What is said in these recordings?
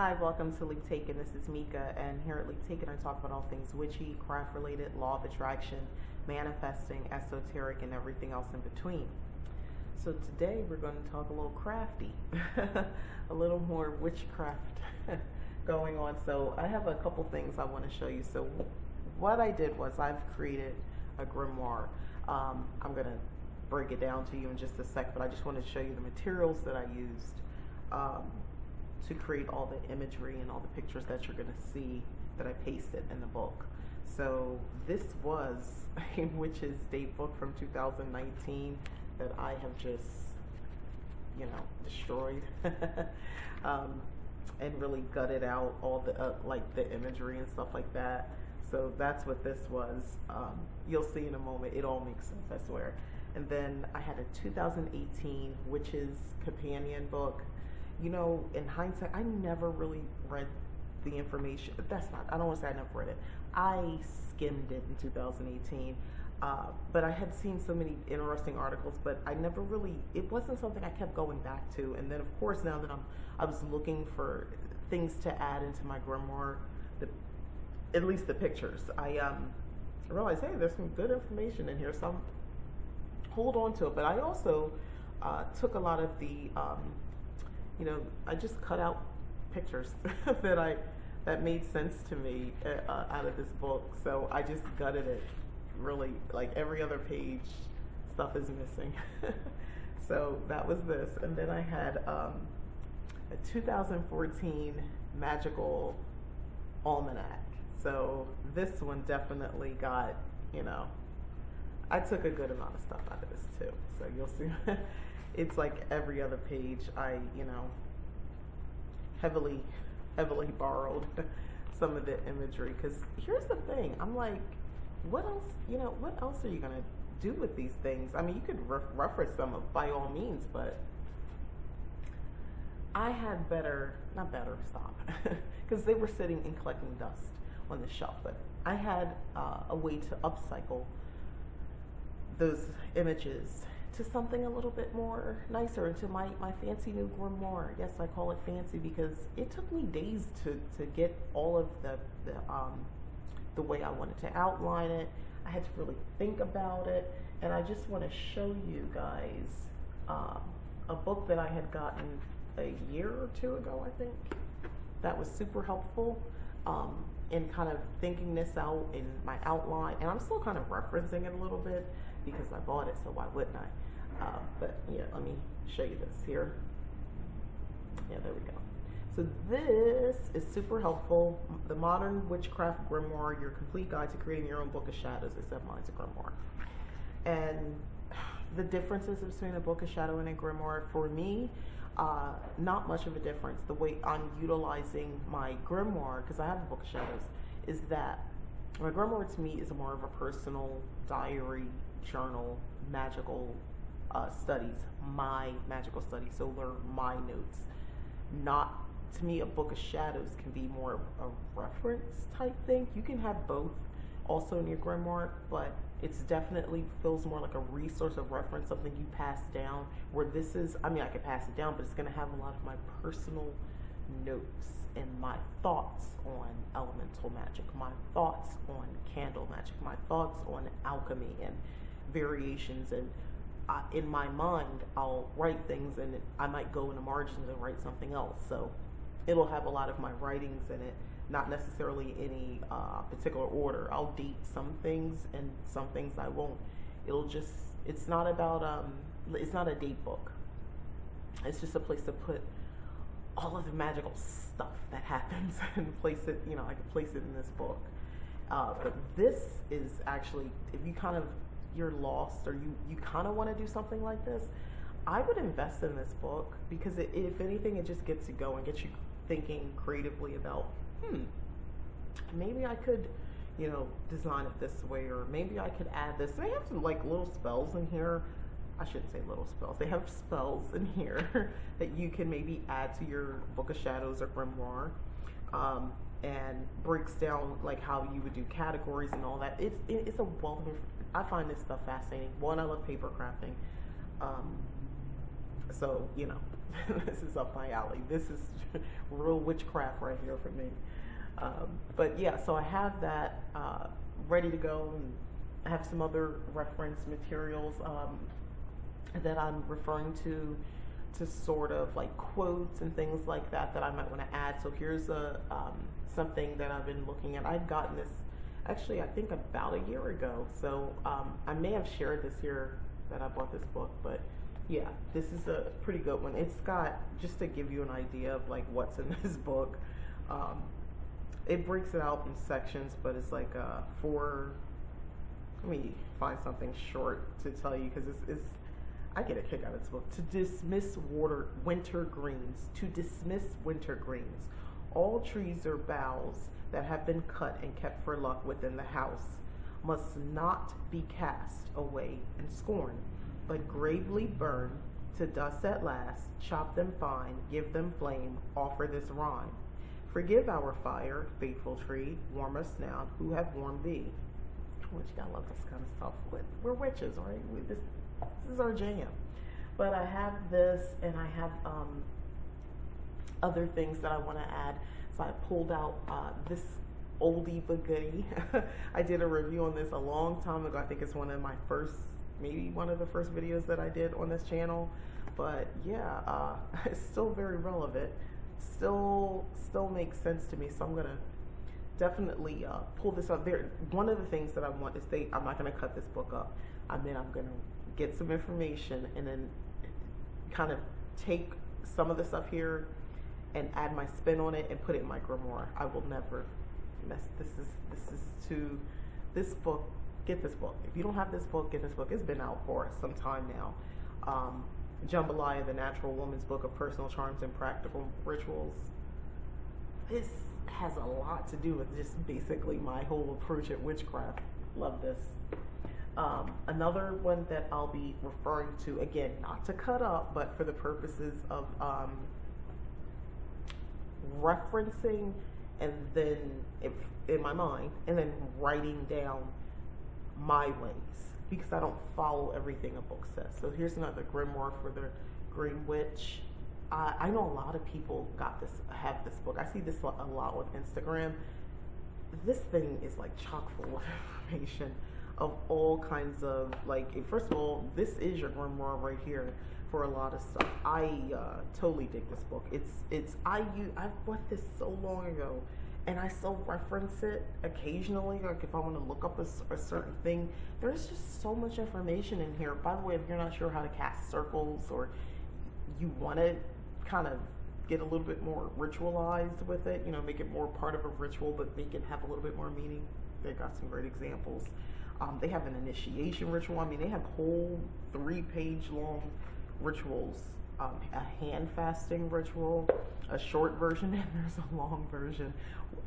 Hi, welcome to Leap Taken. This is Mika, and here at Leap Taken, I talk about all things witchy, craft related, law of attraction, manifesting, esoteric, and everything else in between. So, today we're going to talk a little crafty, a little more witchcraft going on. So, I have a couple things I want to show you. So, what I did was I've created a grimoire. I'm going to break it down to you in just a sec, but I just wanted to show you the materials that I used. To create all the imagery and all the pictures that you're going to see that I pasted in the book. So this was a witch's date book from 2019 that I have just, destroyed and really gutted out all the like the imagery and stuff like that. So that's what this was. You'll see in a moment. It all makes sense, I swear. And then I had a 2018 Witches Companion book. In hindsight, I never really read the information. I don't want to say I never read it. I skimmed it in 2018. But I had seen so many interesting articles, but I never really, it wasn't something I kept going back to. And then, of course, now that I was looking for things to add into my grimoire, at least the pictures, I realized, hey, there's some good information in here, so hold on to it. But I also took a lot of the I just cut out pictures that made sense to me out of this book. So I just gutted it. Really, like every other page, stuff is missing. So that was this, and then I had a 2014 magical almanac. So this one definitely got, I took a good amount of stuff out of this too. So you'll see. It's like every other page I, heavily borrowed some of the imagery. Because here's the thing, I'm like, what else are you going to do with these things? I mean, you could reference them by all means, but I had stop. Because they were sitting and collecting dust on the shelf. But I had a way to upcycle those images to something a little bit more nicer, into my fancy new grimoire. Yes, I call it fancy because it took me days to get all of the way I wanted to outline it. I had to really think about it, and I just want to show you guys a book that I had gotten a year or two ago, I think, that was super helpful in kind of thinking this out in my outline, and I'm still kind of referencing it a little bit because I bought it, so why wouldn't I? But yeah, let me show you this here. Yeah, there we go. So this is super helpful. The Modern Witchcraft Grimoire, your complete guide to creating your own book of shadows, except mine's a grimoire. And the differences between a book of shadow and a grimoire, for me, not much of a difference. The way I'm utilizing my grimoire, because I have a book of shadows, is that my grimoire to me is more of a personal diary, journal, magical studies, my magical studies. So they're my notes. Not, to me, a book of shadows can be more of a reference type thing. You can have both also in your grimoire, but it's definitely feels more like a resource of reference, something you pass down, where this is, I mean, I could pass it down, but it's going to have a lot of my personal notes and my thoughts on elemental magic, my thoughts on candle magic, my thoughts on alchemy and variations. And in my mind, I'll write things, and I might go in the margins and write something else. So it'll have a lot of my writings in it, not necessarily any particular order. I'll date some things, and some things I won't. It's not about, it's not a date book. It's just a place to put all of the magical stuff that happens and place it, I can place it in this book. But this is actually, if you you're lost, or you kind of want to do something like this, I would invest in this book, because if anything, it just gets you going, gets you thinking creatively about, maybe I could, design it this way, or maybe I could add this. They have some like little spells in here. I shouldn't say little spells. They have spells in here that you can maybe add to your Book of Shadows or grimoire. And breaks down like how you would do categories and all that. It's a wealth of, I find this stuff fascinating. One, I love paper crafting. So, This is up my alley. This is real witchcraft right here for me. But yeah, so I have that ready to go, and I have some other reference materials that I'm referring to sort of like quotes and things like that that I might want to add. So here's a something that I've been looking at. I'd gotten this actually I think about a year ago. So I may have shared this here that I bought this book, but yeah, this is a pretty good one. It's got, just to give you an idea of like what's in this book, it breaks it out in sections, but it's like let me find something short to tell you, because it's I get a kick out of this book. To dismiss winter greens. To dismiss winter greens. All trees or boughs that have been cut and kept for luck within the house must not be cast away in scorn, but gravely burn to dust at last. Chop them fine, give them flame, offer this rhyme. Forgive our fire, faithful tree, warm us now, who have warmed thee. Which you gotta love this kind of stuff. We're witches, right? This is our jam. But I have this, and I have other things that I want to add. So I pulled out this oldie but goodie. I did a review on this a long time ago. I think it's one of my first, maybe one of the first videos that I did on this channel. But yeah, it's still very relevant. Still makes sense to me. So I'm gonna definitely pull this up. There, one of the things that I want is I'm not gonna cut this book up. I'm gonna get some information and then kind of take some of the stuff here and add my spin on it and put it in my grimoire. I will never mess. This book. Get this book. If you don't have this book, get this book. It's been out for some time now. Jambalaya, the Natural Woman's Book of Personal Charms and Practical Rituals. This has a lot to do with just basically my whole approach at witchcraft. Love this. Another one that I'll be referring to, again, not to cut up, but for the purposes of referencing, and then in my mind, and then writing down my ways, because I don't follow everything a book says. So here's another grimoire for the Green Witch. I know a lot of people have this book. I see this a lot on Instagram. This thing is like chock full of information of all kinds of, like, first of all, this is your grimoire right here for a lot of stuff. I totally dig this book. I bought this so long ago, and I still reference it occasionally, like if I want to look up a certain thing. There's just so much information in here. By the way, if you're not sure how to cast circles, or you want to kind of get a little bit more ritualized with it, you know, make it more part of a ritual, but make it have a little bit more meaning, they got some great examples. They have an initiation ritual. I mean, they have whole 3-page long rituals. A hand fasting ritual, a short version, and there's a long version.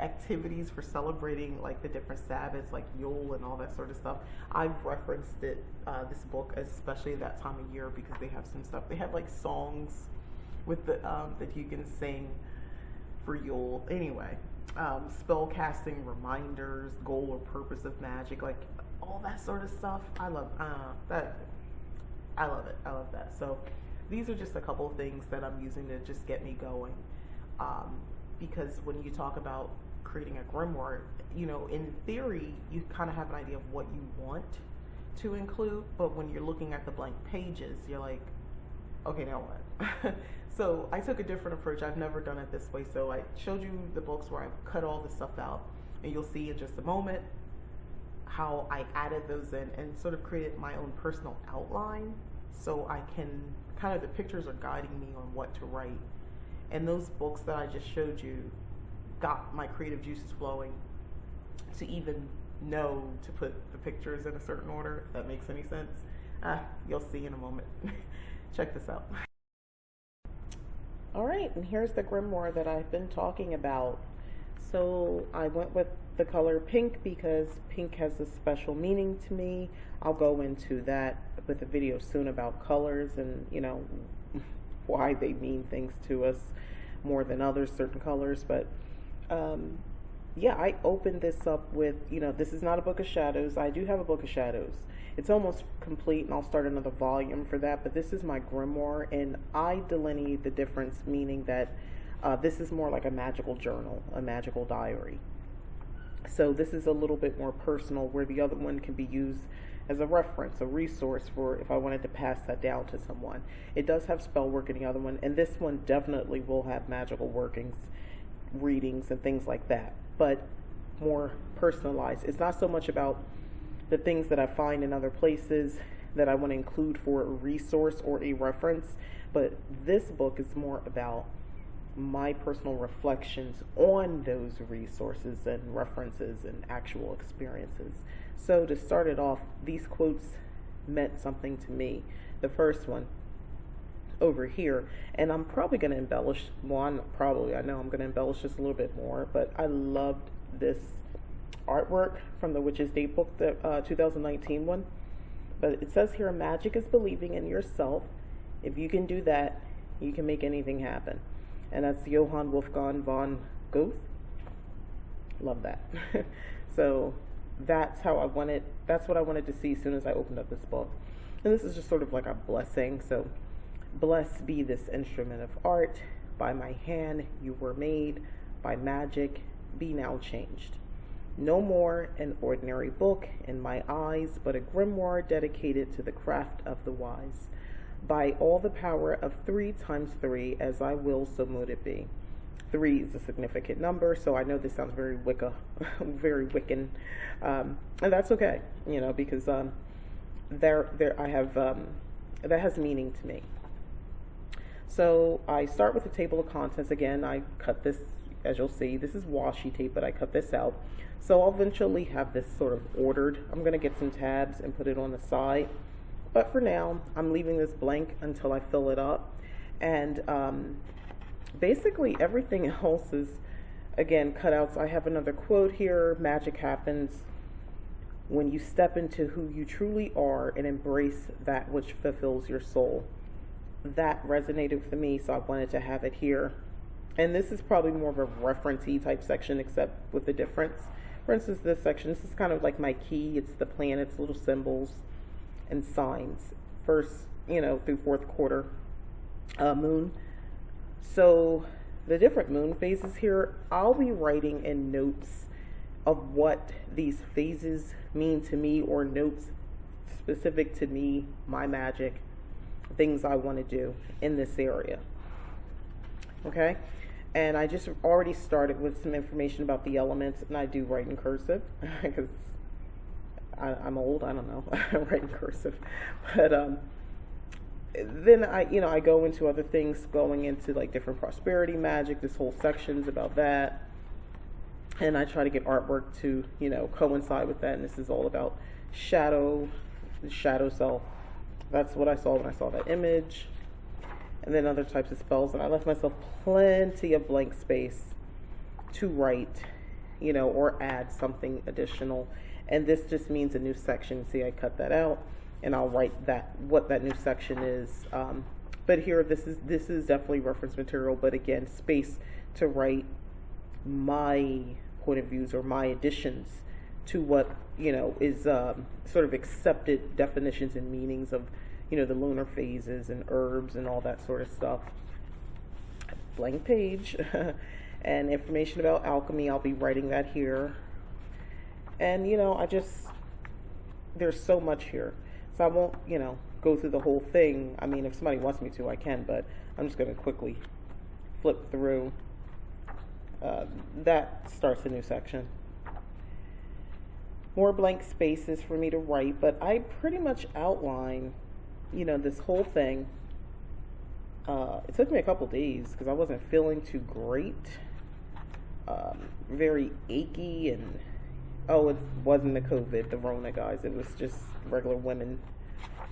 Activities for celebrating like the different Sabbaths, like Yule and all that sort of stuff. I've referenced it, this book, especially that time of year, because they have some stuff. They have like songs with the that you can sing for Yule. Anyway, spell casting reminders, goal or purpose of magic, like all that sort of stuff. I love that. I love it. I love that. So these are just a couple of things that I'm using to just get me going. Because when you talk about creating a grimoire, you know, in theory, you kind of have an idea of what you want to include, but when you're looking at the blank pages, you're like, okay, now what? So I took a different approach. I've never done it this way. So I showed you the books where I've cut all this stuff out, and you'll see in just a moment how I added those in and sort of created my own personal outline, so I can kind of, the pictures are guiding me on what to write. And those books that I just showed you got my creative juices flowing to even know to put the pictures in a certain order, if that makes any sense. You'll see in a moment. Check this out. All right, and here's the grimoire that I've been talking about. So I went with the color pink because pink has a special meaning to me. I'll go into that with a video soon about colors and, you know, why they mean things to us more than others, certain colors. But yeah, I opened this up with, this is not a book of shadows. I do have a book of shadows. It's almost complete, and I'll start another volume for that. But this is my grimoire, and I delineate the difference, meaning that this is more like a magical journal, a magical diary. So this is a little bit more personal, where the other one can be used as a reference, a resource for if I wanted to pass that down to someone. It does have spell work in the other one, and this one definitely will have magical workings, readings, and things like that, but more personalized. It's not so much about the things that I find in other places that I want to include for a resource or a reference, but this book is more about my personal reflections on those resources and references and actual experiences. So to start it off, these quotes meant something to me. The first one over here, and I'm probably going to embellish, I know I'm going to embellish just a little bit more, but I loved this artwork from the Witch's Datebook, the 2019 one. But it says here, magic is believing in yourself. If you can do that, you can make anything happen. And that's Johann Wolfgang von Goethe. Love that. So that's what I wanted to see as soon as I opened up this book. And this is just sort of like a blessing. So, blessed be this instrument of art. By my hand you were made. By magic be now changed. No more an ordinary book in my eyes, but a grimoire dedicated to the craft of the wise. By all the power of 3 times 3, as I will, so mote it be. 3 is a significant number, so I know this sounds very very Wiccan, and that's okay, because I have that has meaning to me. So I start with the table of contents again. I cut this, as you'll see. This is washi tape, but I cut this out. So I'll eventually have this sort of ordered. I'm going to get some tabs and put it on the side. But for now, I'm leaving this blank until I fill it up. And basically everything else is, again, cutouts. I have another quote here. Magic happens when you step into who you truly are and embrace that which fulfills your soul. That resonated with me, so I wanted to have it here. And this is probably more of a reference-y type section, except with the difference. For instance, this section, this is kind of like my key. It's the planets, little symbols, and signs. First, through fourth quarter moon. So the different moon phases here, I'll be writing in notes of what these phases mean to me, or notes specific to me, my magic, things I want to do in this area. Okay? And I just already started with some information about the elements, and I do write in cursive because I'm old. I don't know. I write in cursive, but then I go into other things, going into like different prosperity magic. This whole section's about that, and I try to get artwork to coincide with that. And this is all about shadow, the shadow self. That's what I saw when I saw that image. And then other types of spells, and I left myself plenty of blank space to write, or add something additional. And this just means a new section. See, I cut that out, and I'll write what that new section is. But here, this is definitely reference material, but again, space to write my point of views or my additions to what is sort of accepted definitions and meanings of the lunar phases and herbs and all that sort of stuff. Blank page. And information about alchemy, I'll be writing that here. And there's so much here, so I won't go through the whole thing. I mean, if somebody wants me to, I can, but I'm just going to quickly flip through. That starts a new section. More blank spaces for me to write, but I pretty much outline this whole thing. It took me a couple days because I wasn't feeling too great. Very achy, and it wasn't the COVID, the Rona, guys. It was just regular women,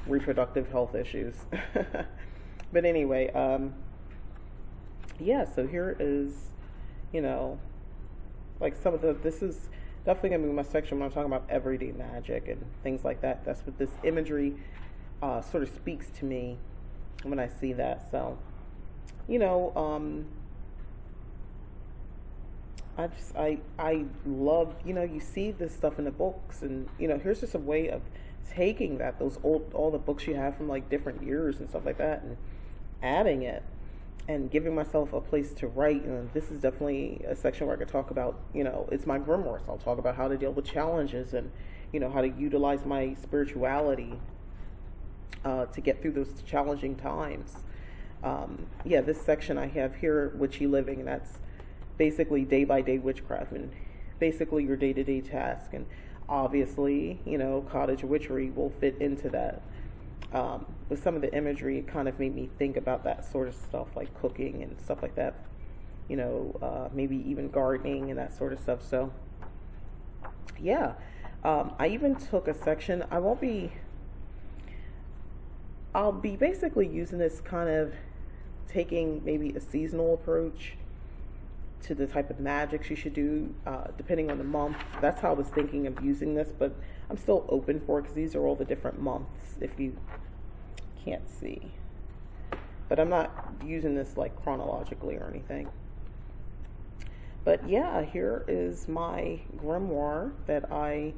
reproductive health issues. But anyway, so here is, like some of this is definitely going to be my section when I'm talking about everyday magic and things like that. That's what this imagery sort of speaks to me when I see that. So, I love, you see this stuff in the books, and here's just a way of taking those all the books you have from like different years and stuff like that, and adding it and giving myself a place to write. This is definitely a section where I could talk about, it's my grimoire, so I'll talk about how to deal with challenges, and how to utilize my spirituality to get through those challenging times. Yeah, this section I have here, Witchy Living, and that's basically day by day witchcraft and basically your day to day task. And obviously, cottage witchery will fit into that. With some of the imagery, it kind of made me think about that sort of stuff, like cooking and stuff like that. Maybe even gardening and that sort of stuff. So, yeah. I even took a section. I'll be basically using this kind of taking maybe a seasonal approach to the type of magics you should do, depending on the month. That's how I was thinking of using this, but I'm still open for it because these are all the different months, if you can't see. But I'm not using this like chronologically or anything. But yeah, here is my grimoire that I,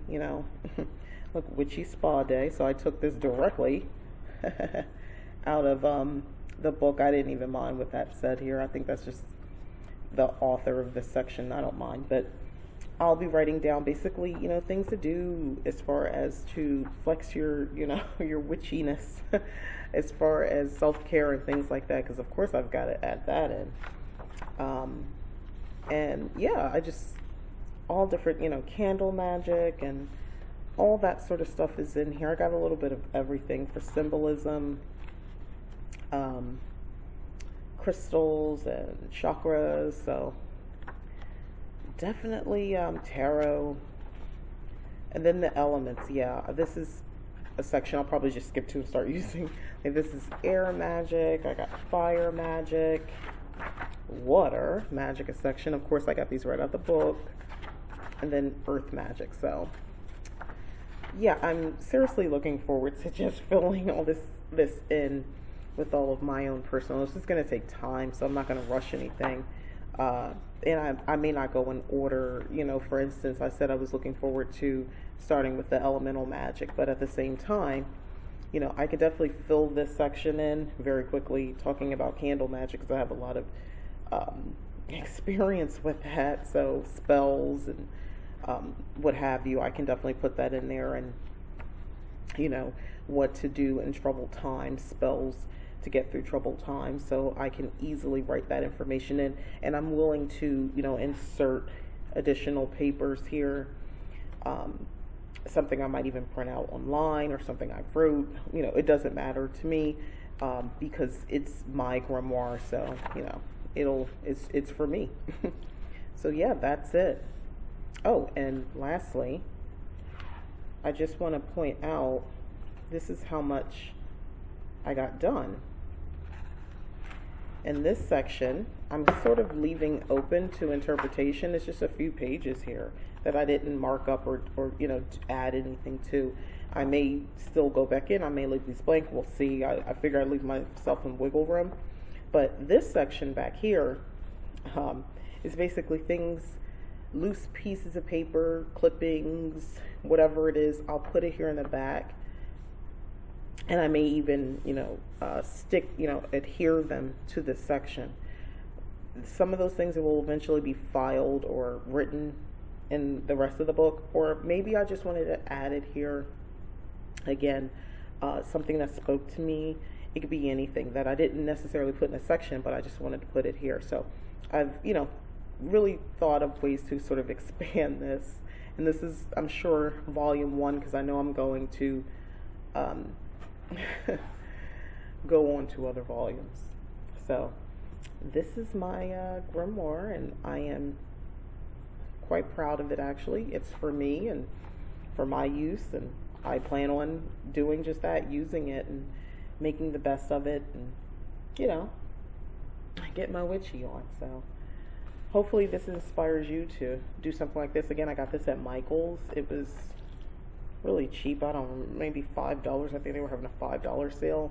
look, Witchy Spa Day. So I took this directly out of the book. I didn't even mind what that said here. I think that's just the author of this section. I don't mind, but I'll be writing down basically, things to do as far as to flex your, your witchiness, as far as self-care and things like that. Because of course I've got to add that in. And yeah, I just, all different, candle magic and all that sort of stuff is in here. I got a little bit of everything for symbolism, crystals and chakras. So definitely tarot. And then the elements. Yeah, this is a section I'll probably just skip to and start using. Like, this is air magic. I got fire magic, water magic, a section. Of course, I got these right out the book. And then earth magic. So yeah, I'm seriously looking forward to just filling all this in with all of my own personal. This is going to take time, so I'm not going to rush anything. And I may not go in order. For instance, I said I was looking forward to starting with the elemental magic, but at the same time, I could definitely fill this section in very quickly, talking about candle magic, because I have a lot of experience with that. So spells and what have you, I can definitely put that in there, and what to do in troubled times, spells to get through troubled times. So I can easily write that information in, and I'm willing to insert additional papers here, something I might even print out online or something I wrote. It doesn't matter to me, because it's my grimoire, so it's for me. So yeah, that's it. Oh, and lastly, I just want to point out, this is how much I got done. In this section, I'm sort of leaving open to interpretation. It's just a few pages here that I didn't mark up or add anything to. I may still go back in. I may leave these blank. We'll see. I figure I leave myself some wiggle room. But this section back here is basically things, loose pieces of paper, clippings, whatever it is. I'll put it here in the back, and I may even adhere them to this section. Some of those things will eventually be filed or written in the rest of the book, or maybe I just wanted to add it here again, something that spoke to me. It could be anything that I didn't necessarily put in a section, but I just wanted to put it here. So I've really thought of ways to sort of expand this, and this is, I'm sure, volume 1, because I know I'm going to go on to other volumes. So this is my grimoire, and I am quite proud of it. Actually, it's for me and for my use, and I plan on doing just that, using it and making the best of it, and get my witchy on. So hopefully this inspires you to do something like this. Again, I got this at Michael's. It was really cheap. I don't know, maybe $5. I think they were having a $5 sale,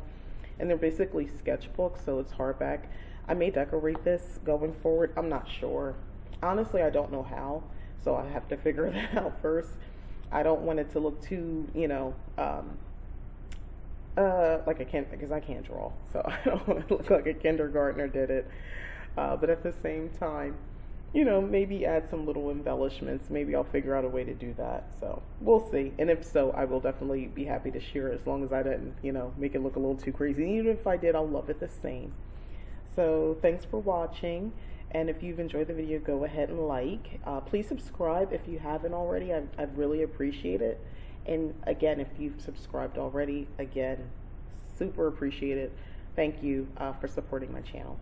and they're basically sketchbooks, so it's hardback. I may decorate this going forward. I'm not sure. Honestly, I don't know how, so I have to figure that out first. I don't want it to look too, like a kid, because I can't draw, so I don't want to look like a kindergartner did it. But at the same time, maybe add some little embellishments. Maybe I'll figure out a way to do that. So we'll see. And if so, I will definitely be happy to share it, as long as I didn't, make it look a little too crazy. And even if I did, I'll love it the same. So thanks for watching. And if you've enjoyed the video, go ahead and like. Please subscribe if you haven't already. I'd really appreciate it. And again, if you've subscribed already, again, super appreciate it. Thank you for supporting my channel.